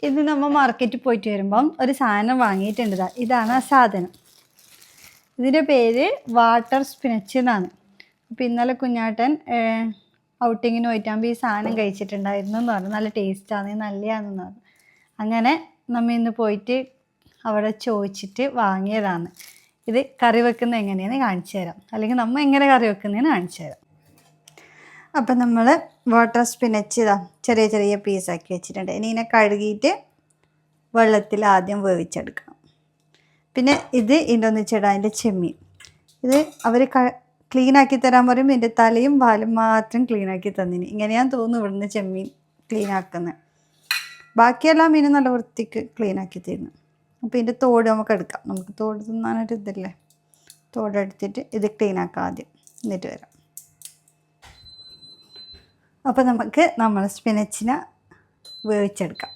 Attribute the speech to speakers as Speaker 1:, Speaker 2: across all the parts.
Speaker 1: ഇത് നമ്മൾ മാർക്കറ്റിൽ പോയിട്ട് വരുമ്പം ഒരു സാധനം വാങ്ങിയിട്ടുണ്ട്. ഇതാണ് ആ സാധനം. ഇതിൻ്റെ പേര് വാട്ടർ സ്പിനച്ച് എന്നാണ്. അപ്പോൾ ഇന്നലെ കുഞ്ഞാട്ടൻ ഔട്ടിങ്ങിന് പോയിട്ടാകുമ്പോൾ ഈ സാധനം കഴിച്ചിട്ടുണ്ടായിരുന്നു എന്ന് പറഞ്ഞു. നല്ല ടേസ്റ്റാണ്, നല്ലതാണെന്ന് പറഞ്ഞു. അങ്ങനെ നമ്മൾ ഇന്ന് പോയിട്ട് അവിടെ ചോദിച്ചിട്ട് വാങ്ങിയതാണ്. ഇത് കറി വെക്കുന്നത് എങ്ങനെയാണെന്ന് കാണിച്ചു തരാം, അല്ലെങ്കിൽ നമ്മൾ എങ്ങനെ കറി വെക്കുന്നതെന്ന് കാണിച്ചു തരാം. അപ്പം നമ്മൾ വാട്ടർ സ്പിനച്ച് ചെറിയ ചെറിയ പീസാക്കി വെച്ചിട്ടുണ്ട്. ഇനി ഇതിനെ കഴുകിയിട്ട് വെള്ളത്തിൽ ആദ്യം വേവിച്ചെടുക്കണം. പിന്നെ ഇതിൻ്റെ ഒന്നിച്ചിടാം, അതിൻ്റെ ചെമ്മീൻ. ഇത് അവർ ക്ലീനാക്കി തരാൻ പറയുമ്പോൾ ഇതിൻ്റെ തലയും വാലും മാത്രം ക്ലീനാക്കി തന്നിന്. ഇങ്ങനെയാന്ന് തോന്നുന്നു ഇവിടുന്ന് ചെമ്മീൻ ക്ലീനാക്കുന്നത്. ബാക്കിയെല്ലാം മീൻ നല്ല വൃത്തിക്ക് ക്ലീനാക്കി തരുന്നു. അപ്പോൾ ഇതിൻ്റെ തോട് നമുക്ക് എടുക്കാം. നമുക്ക് തോട് തിന്നാനൊരു ഇതല്ലേ. തോടെടുത്തിട്ട് ഇത് ക്ലീനാക്കാം ആദ്യം, എന്നിട്ട് വരാം. അപ്പോൾ നമുക്ക് നമ്മൾ സ്പിനച്ചിനെ വേവിച്ചെടുക്കാം.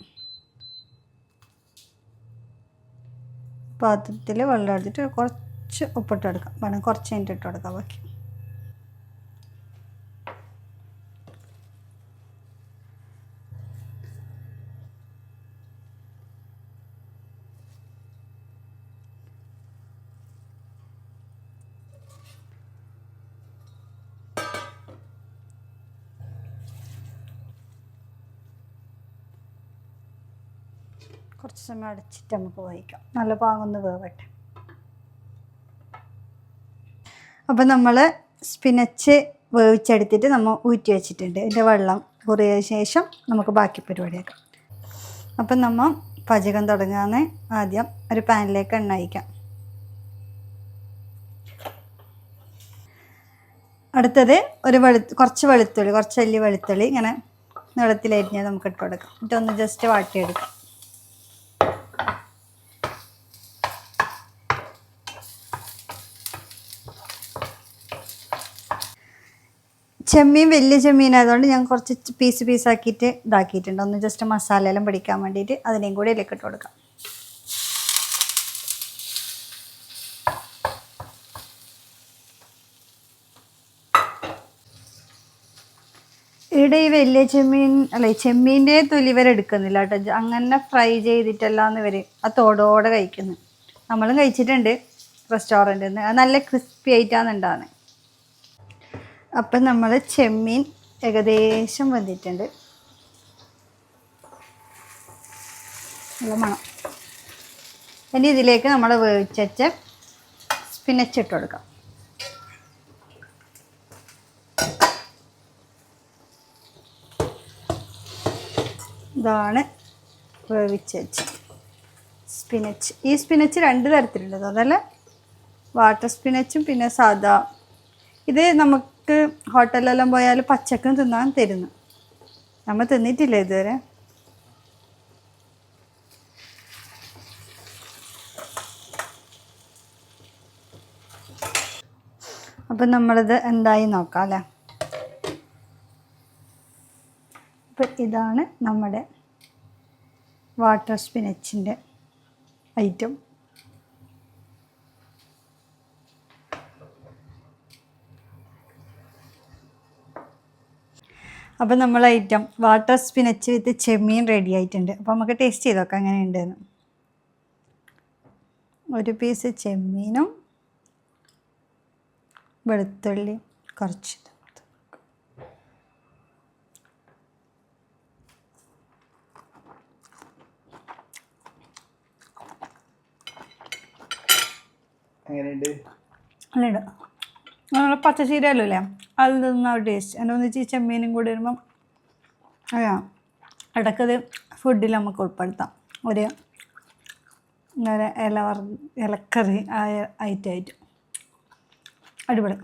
Speaker 1: പാത്രത്തിൽ വെള്ളം എടുത്തിട്ട് കുറച്ച് ഉപ്പിട്ടെടുക്കാം. വേണം കുറച്ച് കഴിഞ്ഞിട്ട് ഇട്ട് കൊടുക്കാം. ബാക്കി കുറച്ച് സമയം അടച്ചിട്ട് നമുക്ക് വേവിക്കാം. നല്ല പാങ്ങൊന്ന് വേവട്ടെ. അപ്പം നമ്മൾ സ്പിനച്ച് വേവിച്ചെടുത്തിട്ട് നമ്മൾ ഊറ്റി വെച്ചിട്ടുണ്ട്. ഇതിൻ്റെ വെള്ളം കുറിയതിന് ശേഷം നമുക്ക് ബാക്കി പരിപാടിയാക്കാം. അപ്പം നമ്മൾ പാചകം തുടങ്ങാന്ന് ആദ്യം ഒരു പാനിലേക്ക് എണ്ണ ഒഴിക്കാം. അടുത്തത് കുറച്ച് വെളുത്തുള്ളി, കുറച്ച് അല്ലി വെളുത്തുള്ളി ഇങ്ങനെ നീളത്തിലരിഞ്ഞ് നമുക്ക് ഇട്ട് കൊടുക്കാം. എന്നിട്ടൊന്ന് ജസ്റ്റ് വാട്ടിയെടുക്കാം. ചെമ്മീൻ വലിയ ചെമ്മീൻ ആയതുകൊണ്ട് ഞാൻ കുറച്ച് പീസാക്കിയിട്ട് ഇതാക്കിയിട്ടുണ്ട്. ഒന്ന് ജസ്റ്റ് മസാലയെല്ലാം പിടിക്കാൻ വേണ്ടിയിട്ട് അതിനെയും കൂടി ഇതിലേക്ക് ഇട്ട് കൊടുക്കാം. ഇവിടെ ഈ വലിയ ചെമ്മീൻ ചെമ്മീൻ്റെ തൊലി വരെ എടുക്കുന്നില്ല കേട്ടോ. അങ്ങനെ ഫ്രൈ ചെയ്തിട്ടല്ലാന്ന് ഇവർ ആ തോടോടെ കഴിക്കുന്നു. നമ്മളും കഴിച്ചിട്ടുണ്ട് റെസ്റ്റോറൻറ്റിൽ നിന്ന്. അത് നല്ല ക്രിസ്പി ആയിട്ടാണ് ഉണ്ടാകുന്നത്. അപ്പം നമ്മൾ ചെമ്മീൻ ഏകദേശം വന്നിട്ടുണ്ട്. നല്ല മണം. ഇനി ഇതിലേക്ക് നമ്മൾ വേവിച്ച സ്പിനച്ച് ഇട്ട് കൊടുക്കാം. ഇതാണ് വേവിച്ച സ്പിനച്ച്. ഈ സ്പിനച്ച് 2 തരത്തിലുണ്ട്. അതല്ല വാട്ടർ സ്പിനച്ചും പിന്നെ സാദാ. ഇത് നമുക്ക് ഹോട്ടലിലെല്ലാം പോയാൽ പച്ചക്കും തിന്നാൻ തരുന്നു. നമ്മൾ തിന്നിട്ടില്ല ഇതുവരെ. അപ്പം നമ്മളിത് എന്തായി നോക്കാം അല്ലേ. അപ്പം ഇതാണ് നമ്മുടെ വാട്ടർ സ്പിനച്ചിൻ്റെ ഐറ്റം. അപ്പം നമ്മൾ ഐറ്റം വാട്ടർ സ്പിനച്ച് വിത്ത് ചെമ്മീൻ റെഡി ആയിട്ടുണ്ട്. അപ്പോൾ നമുക്ക് ടേസ്റ്റ് ചെയ്ത് നോക്കാം എങ്ങനെയുണ്ടെന്ന്. ഒരു പീസ് ചെമ്മീനും വെളുത്തുള്ളി കുറച്ച്. അല്ല നമ്മൾ പച്ചശീരല്ലോ അല്ലേ, അതിൽ നിന്ന ഒരു ടേസ്റ്റ്. എൻ്റെ ഒന്നിച്ച് ചെമ്മീനും കൂടി വരുമ്പം അതാ ഇടയ്ക്കത് ഫുഡിൽ നമുക്ക് ഉൾപ്പെടുത്താം. ഒരു ഇലക്കറി ആയ ഐറ്റമായിട്ട് അടിപൊളി.